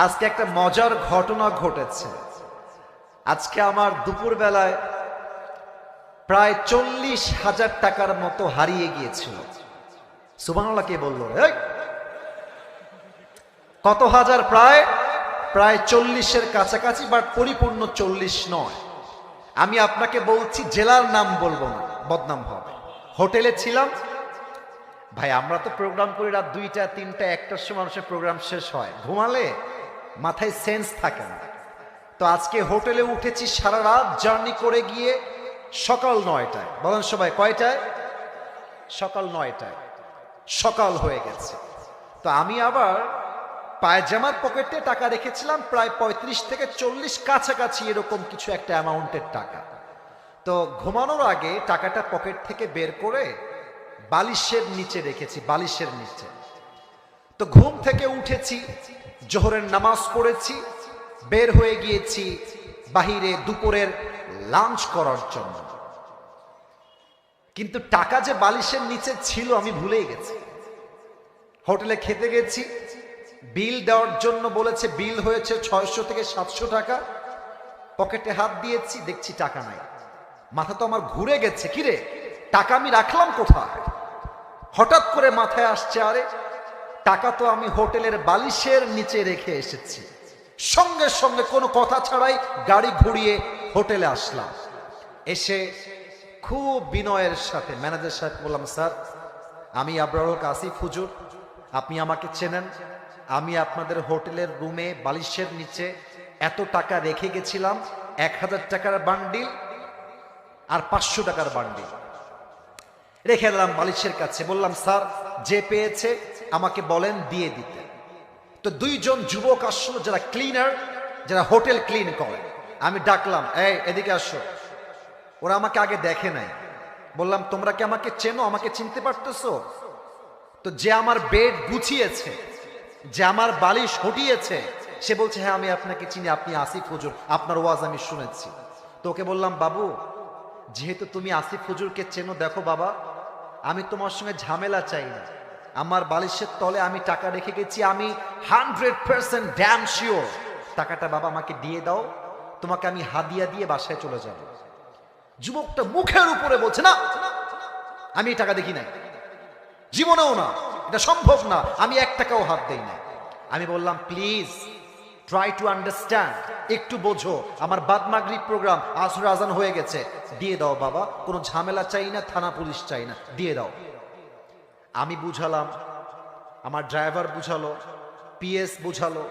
আজকে একটা মজার ঘটনা ঘটেছে। আজকে আমার দুপুর বেলায় প্রায় 40,000 টাকার মতো হারিয়ে গিয়েছিল। সুবহানাল্লাহ কে বললো? কত হাজার? প্রায় প্রায় 40-এর কাছাকাছি, বাট পরিপূর্ণ 40 নয়। আমি আপনাকে বলছি, জেলার নাম বলবো না, বদনাম হবে। হোটেলে ছিলাম ভাই, আমরা তো প্রোগ্রাম করি রাত 2টা 3টা 1টার সময় মানুষের প্রোগ্রাম শেষ হয়, ঘুমালে মাথায় সেন্স থাকে না। তো আজকে হোটেলে উঠেছি, সারা রাত জার্নি করে গিয়ে সকাল 9টায়। বলেন সবাই, কয়টায়? সকাল 9টায়। সকাল হয়ে গেছে। তো আমি আবার পায়জামার পকেটে টাকা রেখেছিলাম প্রায় 35 থেকে 40 কাছাকাছি, এরকম কিছু একটা অ্যামাউন্টের টাকা। তো ঘুমানোর আগে টাকাটা পকেট থেকে বের করে বালিশের নিচে রেখেছি, বালিশের নিচে। তো ঘুম থেকে উঠেছি, জোহরের নামাজ পড়েছি, বের হয়ে গিয়েছি বাহিরে দুপুরের লাঞ্চ করার জন্য। কিন্তু টাকা যে বালিশের নিচে ছিল আমি ভুলেই গেছি। হোটেলে খেতে গেছি, বিল দেওয়ার জন্য বলেছে, বিল হয়েছে 600 থেকে 700 টাকা। পকেটে হাত দিয়েছি, দেখছি টাকা নাই। মাথা তো আমার ঘুরে গেছে, কিরে টাকা আমি রাখলাম কোথায়? হঠাৎ করে মাথায় আসছে, আরে টাকা তো আমি হোটেলের বালিশের নিচে রেখে এসেছি। সঙ্গে সঙ্গে কোনো কথা ছাড়াই গাড়ি ঘুরিয়ে হোটেলে আসলাম। এসে খুব বিনয়ের সাথে ম্যানেজার সাহেব বললাম, স্যার আমি আবরারুল হক আসিফ হুজুর, আপনি আমাকে চেনেন। আমি আপনাদের হোটেলের রুমে বালিশের নিচে এত টাকা রেখে গেছিলাম, 1000 টাকার বান্ডিল আর 500 টাকার বান্ডিল রেখে দিলাম বালিশের কাছে। বললাম, স্যার যে পেয়েছে আমাকে বলেন দিয়ে দিতে। তো 2জন যুবক আসলো, যারা ক্লিনার, যারা হোটেল ক্লিন করে। আমি ডাকলাম, এই এদিকে আসো। ওরা আমাকে আগে দেখে নাই। বললাম, তোমরা কি আমাকে চেনো? আমাকে চিনতে পারতেছো? তো যে আমার বেড গুছিয়েছে, যে আমার বালিশ হটিয়েছে, সে বলছে, হ্যাঁ আমি আপনাকে চিনি, আপনি আসিফ হুজুর, আপনার ওয়াজ আমি শুনেছি। তো ওকে বললাম, বাবু যেহেতু তুমি আসিফ হুজুরকে চেনো, দেখো বাবা আমি তোমার সঙ্গে ঝামেলা চাই না। আমার বালিশের তলে আমি টাকা রেখে গেছি, আমি 100% ড্যাম শিওর। টাকাটা বাবা আমাকে দিয়ে দাও, তোমাকে আমি হাদিয়া দিয়ে বাসায় চলে যাব। যুবকটা মুখের উপরে বলছে, না আমি টাকা দেখি নাই, জীবনেও না, এটা সম্ভব না, আমি 1 টাকাও হাত দেই না। আমি বললাম, প্লিজ ট্রাই টু আন্ডারস্ট্যান্ড, একটু বোঝো, আমার বাদ মাগরিব প্রোগ্রাম, আসর আজান হয়ে গেছে, দিয়ে দাও বাবা, কোনো ঝামেলা চাই না, থানা পুলিশ চাই না, দিয়ে দাও। আমি বুঝালাম, আমার ড্রাইভার বুঝালো, পিএস বুঝালো,